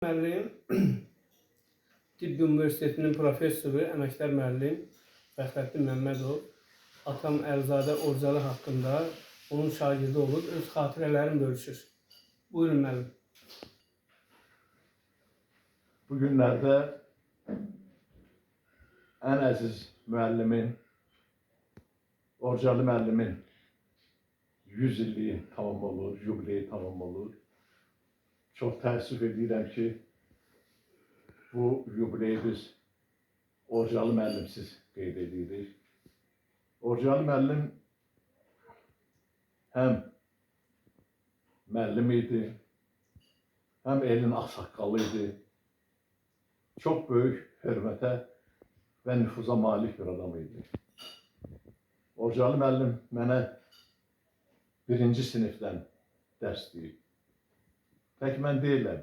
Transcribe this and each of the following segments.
Müəllim, Tibb Universitetinin professoru, əməkdar müəllim Fəxrəddin Məmmədov, atam Əlizadə Orcalı haqqında onun şagirdi olub, öz xatirələrini bölüşür. Buyurun müəllim. Bu günlərdə ən əziz müəllimin, Orcalı müəllimin 100 illiyi tamam olur, yubileyi tamam olur. Çox təəssüf edirəm ki, bu yubileyi biz Orcalı müəllimsiz qeyd edirik. Orcalı müəllim həm müəllim idi, həm elin ağsaqqalı idi. Çox böyük hörmətə və nüfuza malik bir adam idi. Orcalı müəllim mənə 1-ci sinifdən dərs deyib. Tək mən deyiləm.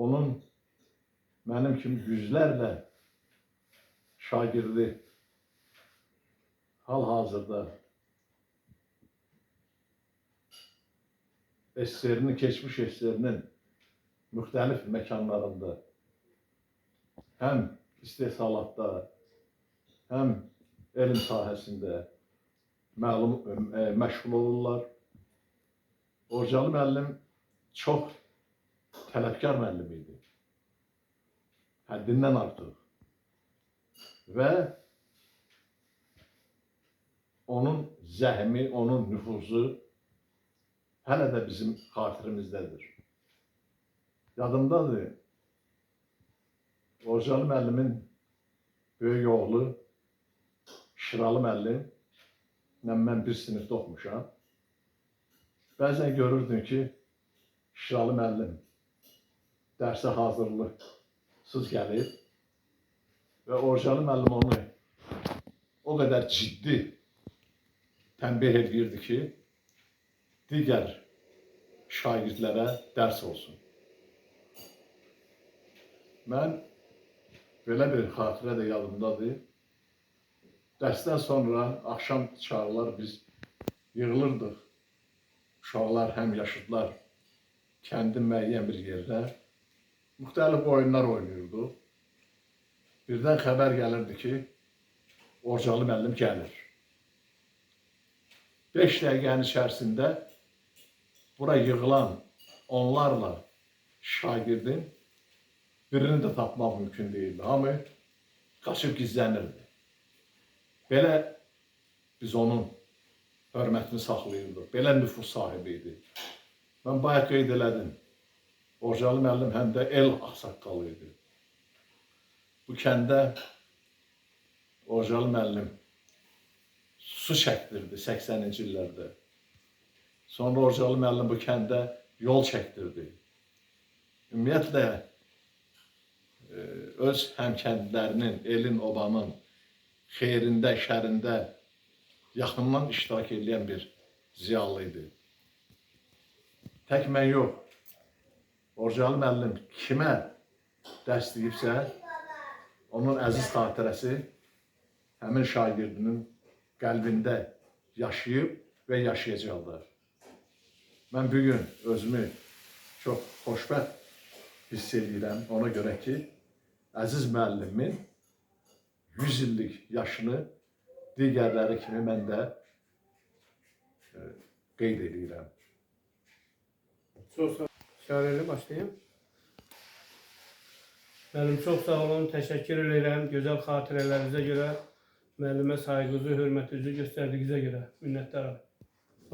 Onun mənim kimi yüzlərlə şagirdi hal-hazırda SSR-nin, keçmiş SSR-nin müxtəlif məkanlarında həm istehsalatda, həm elm sahəsində məşğul olurlar. Orcalı müəllim çox tələbkar müəllim idi. Həddindən artıq. Və onun zəhmi, onun nüfuzu hələ də bizim xatirimizdədir. Yadımdadır, Orcalı müəllimin böyük oğlu Şıralı müəllim, mən bir sinifdə oxumuşam. Bəzən görürdün ki, Şıralı müəllim dərsə hazırlıqsız gəlir və Orcalı müəllim onu o qədər ciddi tənbih edirdi ki, digər şagirdlərə dərs olsun. Mən belə bir xatirə də yadımdadır. Dərsdən sonra axşam çağlar biz yığılırdıq. Uşaqlar, həm yaşıdlar kəndin müəyyən bir yerdə müxtəlif oyunlar oynayırdı. Birdən xəbər gəlirdi ki, Orcalı müəllim gəlir. 5 dəqiqənin içərisində bura yığılan onlarla şagirdin birini də tapmaq mümkün deyildi. Hamı qaçıb gizlənirdi. Belə biz onun hörmətini saxlayırdıq. Belə nüfus sahibi idi. Mən bayaq qeyd elədim. Orcalı müəllim həm də el ağsaqqalı idi. Bu kəndə Orcalı müəllim su çəkdirdi 80-ci illərdə. Sonra Orcalı müəllim bu kəndə yol çəkdirdi. Ümumiyyətlə, öz həmkəndlərinin, elin, obanın xeyrində, şərində yaxından iştirak edən bir ziyalı idi. Tək mən yox, Orcalı müəllim kimə dərs deyibsə, onun əziz xatirəsi həmin şagirdinin qəlbində yaşayıb və yaşayacaqlar. Mən bugün özümü çox xoşbəxt hiss edirəm ona görə ki, əziz müəllimin 100 illik yaşını digərləri kimi mən də qeyd edirəm. Çox sağ olun. İşarəli başlayayım. Müəllim, çox sağ olun, təşəkkür edirəm. Gözəl xatirələrinizə görə, müəllimə sayğınızı, hörmətinizi göstərdiyinizə görə minnətdaram.